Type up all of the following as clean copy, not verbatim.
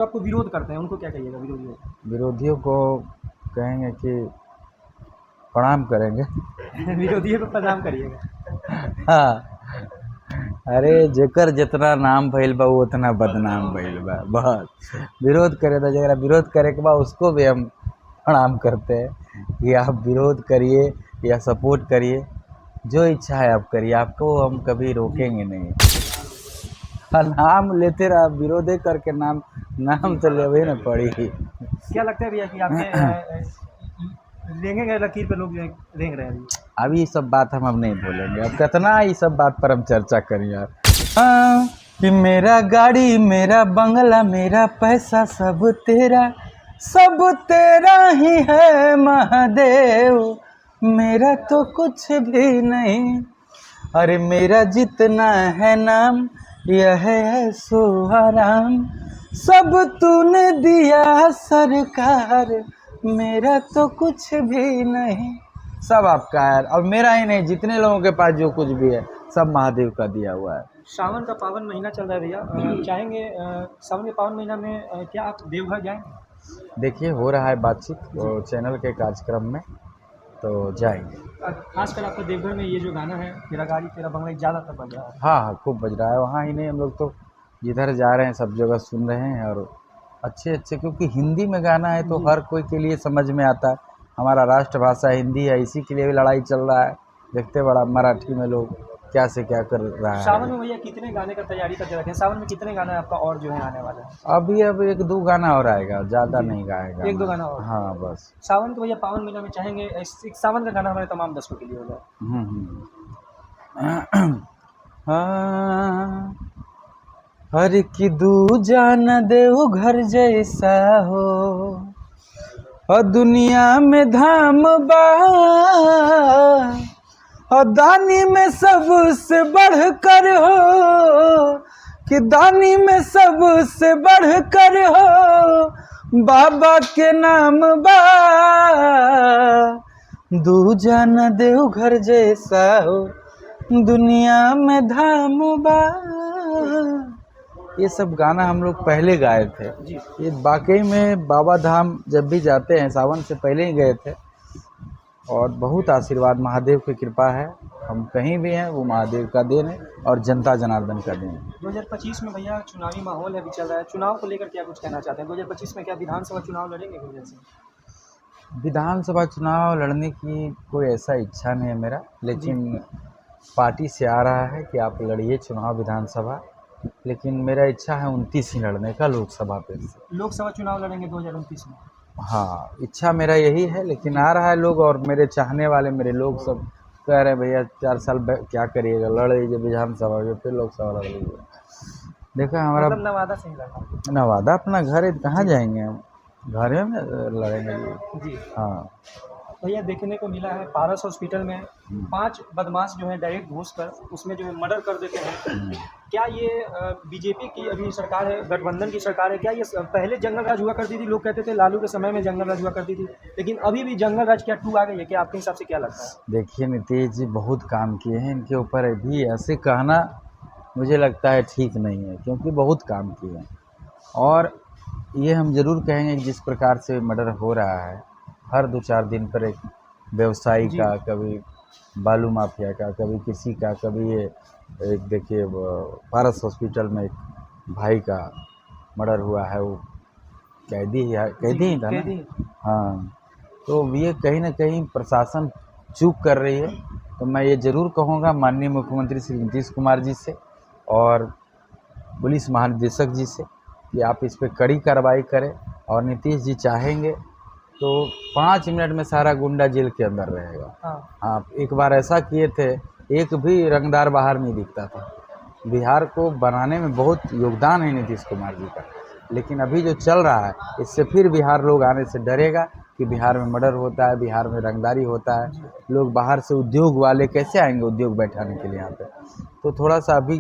जो आपको विरोध करते हैं उनको क्या कहिएगा विरोधियों विरोधियों को कहेंगे कि प्रणाम करेंगे। को? विरोधियों को प्रणाम करिएगा। हाँ, अरे जेकर जितना नाम भइल बा वो उतना बदनाम भइल बा। बस विरोध करे तो जरा विरोध करे के बा उसको भी हम प्रणाम करते हैं कि आप विरोध करिए या सपोर्ट करिए, जो इच्छा है आप करिए, आपको हम कभी जी रोकेंगे नहीं। हाँ, नाम लेते रहा, विरोधे करके नाम नाम जी। तो लेवे ना पड़ी। क्या लगता है भैया कि आपके रेंगे लकीर पे लोग जो है रेंग रहे हैं अभी? अब ये सब बात हम अब नहीं बोलेंगे, अब कितना ये सब बात पर हम चर्चा करें यार। हाँ, कि मेरा गाड़ी मेरा बंगला मेरा पैसा सब तेरा ही है महादेव, मेरा तो कुछ भी नहीं। अरे मेरा जितना है नाम यह है सो आराम, सब तूने दिया सरकार, मेरा तो कुछ भी नहीं। सब आपका है, और मेरा ही नहीं, जितने लोगों के पास जो कुछ भी है सब महादेव का दिया हुआ है। सावन का पावन महीना चल रहा है भैया, चाहेंगे सावन के पावन महीना में क्या आप देवघर जाएंगे? देखिए हो रहा है बातचीत वो चैनल के कार्यक्रम में, तो जाएंगे। खासकर आपका देवघर में ये जो गाना है तेरा गाड़ी तेरा बंगला ज़्यादातर बज रहा है। हाँ हाँ, खूब बज रहा है, वहाँ ही नहीं हम लोग तो जिधर जा रहे हैं सब जगह सुन रहे हैं। और अच्छे अच्छे, क्योंकि हिंदी में गाना है तो जी हर कोई के लिए समझ में आता है। हमारा राष्ट्रभाषा हिंदी है, इसी के लिए भी लड़ाई चल रहा है। देखते बड़ा मराठी में लोग क्या से क्या कर रहा सावन है। में भैया कितने गाने का तैयारी करके रखें? सावन में कितने गाना आपका और जो है आने वाला है? अभी अब एक दो गाना और आएगा, ज़्यादा जी नहीं गाएगा। एक दो गाना और। हाँ बस। सावन तो भैया पावन महीना में चाहेंगे एक सावन का गाना हमारे तमाम दर्शकों के लिए हो जाए। हम्म। हाँ, हर की दूजा न देव घर जैसा हो, और दुनिया में धाम बा, और दानी में सबसे बढ़कर हो, कि दानी में सबसे बढ़कर हो, बाबा के नाम बा, दूजा न देव घर जैसा हो, दुनिया में धाम बा। ये सब गाना हम लोग पहले गाए थे। जी ये वाकई में बाबा धाम जब भी जाते हैं सावन से पहले ही गए थे, और बहुत आशीर्वाद महादेव की कृपा है। हम कहीं भी हैं वो महादेव का देन है और जनता जनार्दन का देन है। 2025 में भैया चुनावी माहौल अभी चल रहा है, चुनाव को लेकर क्या कुछ कहना चाहते हैं? 2025 में क्या विधानसभा चुनाव लड़ेंगे भैया से? विधानसभा चुनाव लड़ने की कोई ऐसा इच्छा नहीं है मेरा, जी लेकिन पार्टी से आ रहा है कि आप लड़िए चुनाव विधानसभा। लेकिन मेरा इच्छा है 29 ही लड़ने का, लोकसभा पे से। लोकसभा चुनाव लड़ेंगे 2029 में? हाँ, इच्छा मेरा यही है, लेकिन जी आ रहा है लोग, और मेरे चाहने वाले मेरे लोग सब कह रहे हैं भैया 4 साल क्या करिएगा, लड़ लीजिए विधानसभा के, फिर लोकसभा लड़ लीजिए। देखा हमारा मतलब नवादा से ही लड़ना? नवादा अपना घर है, कहाँ जी जाएंगे हम, घर में लड़ेंगे जी। जी। हाँ। भैया देखने को मिला है पारस हॉस्पिटल में 5 बदमाश जो है डायरेक्ट घुस कर उसमें जो है मर्डर कर देते हैं। क्या ये बीजेपी की अभी सरकार है, गठबंधन की सरकार है? क्या ये पहले जंगल राज हुआ करती थी, लोग कहते थे लालू के समय में जंगल राज हुआ करती थी, लेकिन अभी भी जंगल राज क्या 2 आ गई है? क्या आपके हिसाब से क्या लगता है? देखिए नीतीश जी बहुत काम किए हैं, इनके ऊपर भी ऐसे कहना मुझे लगता है ठीक नहीं है, क्योंकि बहुत काम किए हैं। और ये हम ज़रूर कहेंगे कि जिस प्रकार से मर्डर हो रहा है हर 2-4 दिन पर, एक व्यवसायी जी का, कभी बालू माफिया का, कभी किसी का, कभी ये एक देखिए पारस हॉस्पिटल में एक भाई का मर्डर हुआ है, वो कैदी ही जी कैदी ही था ना। कैदी। हाँ, तो ये कहीं ना कहीं प्रशासन चूक कर रही है। तो मैं ये ज़रूर कहूँगा माननीय मुख्यमंत्री श्री नीतीश कुमार जी से और पुलिस महानिदेशक जी से कि आप इस पर कड़ी कार्रवाई करें। और नीतीश जी चाहेंगे तो 5 मिनट में सारा गुंडा जेल के अंदर रहेगा। हाँ हाँ, एक बार ऐसा किए थे, एक भी रंगदार बाहर नहीं दिखता था। बिहार को बनाने में बहुत योगदान है नीतीश कुमार जी का, लेकिन अभी जो चल रहा है इससे फिर बिहार लोग आने से डरेगा कि बिहार में मर्डर होता है, बिहार में रंगदारी होता है। जी लोग बाहर से उद्योग वाले कैसे आएंगे उद्योग बैठाने के लिए यहाँ पे? तो थोड़ा सा अभी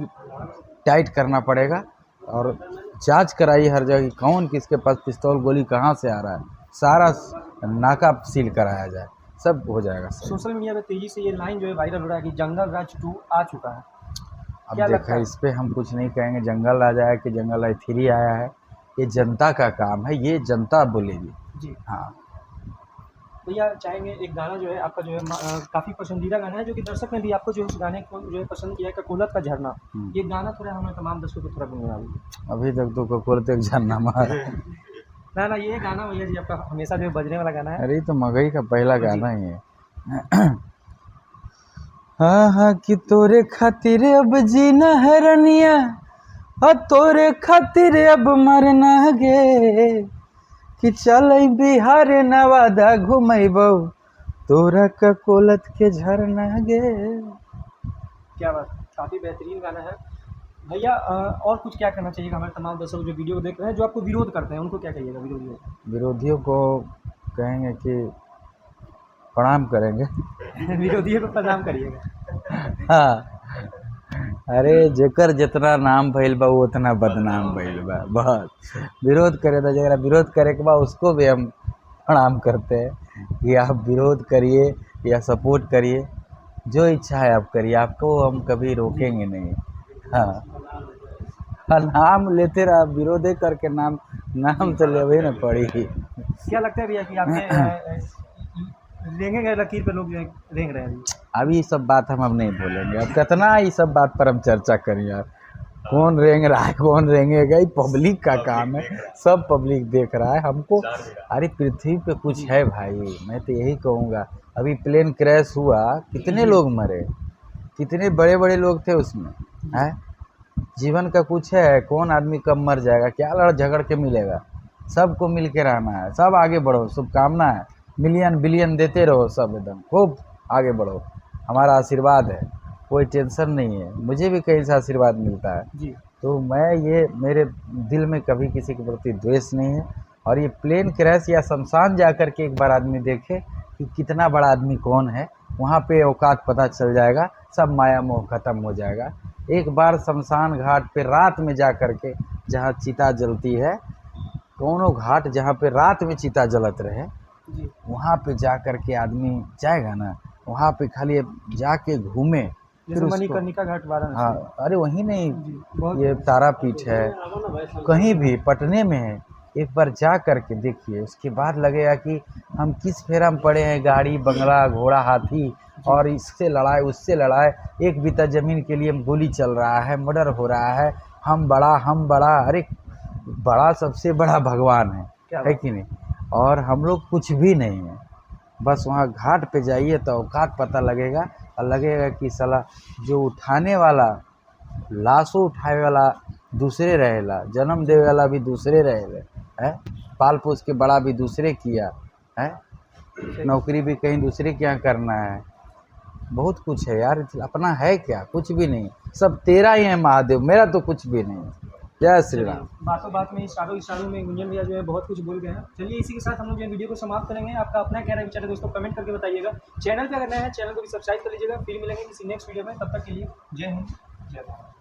टाइट करना पड़ेगा, और जांच कराइए हर जगह कि कौन किसके पास पिस्तौल गोली कहाँ से आ रहा है, सारा नाका सील कराया जाए, सब हो जाएगा सही। सोशल मीडिया पे तेजी से ये लाइन जो है वायरल हो रहा है कि जंगल राज 2 आ चुका है, अब क्या लगता देखा है? इस पे हम कुछ नहीं कहेंगे, जंगल राज आया कि जंगल राज 3 आया है, ये जनता का काम है, ये जनता बोलेगी। जी हाँ। भैया चाहेंगे एक गाना जो है आपका जो है काफ़ी पसंदीदा गाना है, जो कि दर्शक ने भी आपको जो है उस गाने को जो है पसंद किया है, ककोलत का झरना। ये गाना थोड़ा हमें तमाम दर्शकों को थोड़ा गुनगुना दीजिए। अभी तक तो ककोल तक झरना मारा। ना ये गाना भैया जी आपका हमेशा जो है बजने वाला गाना है। अरे ये तो मगही का पहला गाना ही है। हाँ हाँ कि तोरे खातिर अब जीना है रनिया, और तोरे खातिर अब मरना गे, कि चल बिहार नवादा घुमैबौ तोरा ककोलत के झरना गे। क्या बात, काफ़ी बेहतरीन गाना है भैया। और कुछ क्या करना चाहिए हमारे तमाम दर्शक जो वीडियो को देख रहे हैं, जो आपको विरोध करते हैं, उनको क्या कहिएगा विरोधियों को? विरोधियों को कहेंगे कि प्रणाम करेंगे। विरोधियों को प्रणाम करिएगा। हाँ, अरे जेकर जितना नाम भइल बा वो उतना बदनाम भइल बा। बस विरोध करे तो जरा विरोध करे के बाद उसको भी हम प्रणाम करते हैं कि आप विरोध करिए या सपोर्ट करिए, जो इच्छा है आप करिए, आपको हम कभी रोकेंगे नहीं। हाँ, नाम लेते रहा, विरोधे करके नाम तो लेवे न पड़ी। क्या लगता है भैया कि आपके रेंगे लकीर पे लोग जो है रेंग रहे हैं अभी? अभी ये सब बात हम अब नहीं बोलेंगे। अब कितना ये सब बात पर हम चर्चा करें यार, कौन रेंग रहा है कौन रेंगेगा, ये पब्लिक का काम है, सब पब्लिक देख रहा है हमको। अरे पृथ्वी पे कुछ है भाई, मैं तो यही कहूँगा। अभी प्लेन क्रैश हुआ, कितने लोग मरे, कितने बड़े बड़े लोग थे उसमें, है। जीवन का कुछ है, कौन आदमी कब मर जाएगा, क्या लड़ झगड़ के मिलेगा। सबको मिल के रहना है, सब आगे बढ़ो, शुभकामना है, मिलियन बिलियन देते रहो, सब एकदम खूब आगे बढ़ो, हमारा आशीर्वाद है, कोई टेंशन नहीं है। मुझे भी कहीं से आशीर्वाद मिलता है जी। तो मैं ये, मेरे दिल में कभी किसी के प्रति द्वेष नहीं है। और ये प्लेन क्रैश या शमशान जा कर के एक बार आदमी देखे कि कितना बड़ा आदमी कौन है, वहाँ पे औकात पता चल जाएगा, सब माया मोह खत्म हो जाएगा। एक बार शमशान घाट पे रात में जा कर के, जहाँ चिता जलती है, कौनो घाट जहाँ पे रात में चिता जलत रहे, जी। वहाँ पे जा कर के आदमी जाएगा ना, वहाँ पे खाली जाके घूमे, जैसे मणिकर्णिका घाट वाराणसी। हाँ, अरे वहीं नहीं, बहुत ये तारापीठ है, कहीं भी पटने में है, एक बार जा कर के देखिए, उसके बाद लगेगा कि हम किस फेरा में पड़े हैं, गाड़ी बंगला घोड़ा हाथी, और इससे लड़ाई उससे लड़ाई, एक बीता ज़मीन के लिए गोली चल रहा है, मर्डर हो रहा है, हम बड़ा। अरे बड़ा सबसे बड़ा भगवान है कि नहीं। और हम लोग कुछ भी नहीं है, बस वहाँ घाट पे जाइए तो औकात पता लगेगा, और लगेगा कि साला जो उठाने वाला, लाशों उठाए वाला दूसरे रहेला, जन्म दे वाला भी दूसरे रहेले, है, पाल पोस के बड़ा भी दूसरे किया है, नौकरी भी कहीं दूसरे के यहाँ करना है, बहुत कुछ है यार, अपना है क्या, कुछ भी नहीं, सब तेरा ही है महादेव, मेरा तो कुछ भी नहीं। जय श्री राम। बातों बात में इशारों में गुंजन भैया जो है बहुत कुछ बोल गए हैं। चलिए इसी के साथ हम लोग जो है वीडियो को समाप्त करेंगे। आपका अपना क्या विचार है दोस्तों, कमेंट करके बताइएगा। चैनल पे अगर नया है चैनल को भी सब्सक्राइब कर लीजिएगा। फिर मिलेंगे किसी नेक्स्ट वीडियो में, तब तक के लिए जय हिंद जय भारत।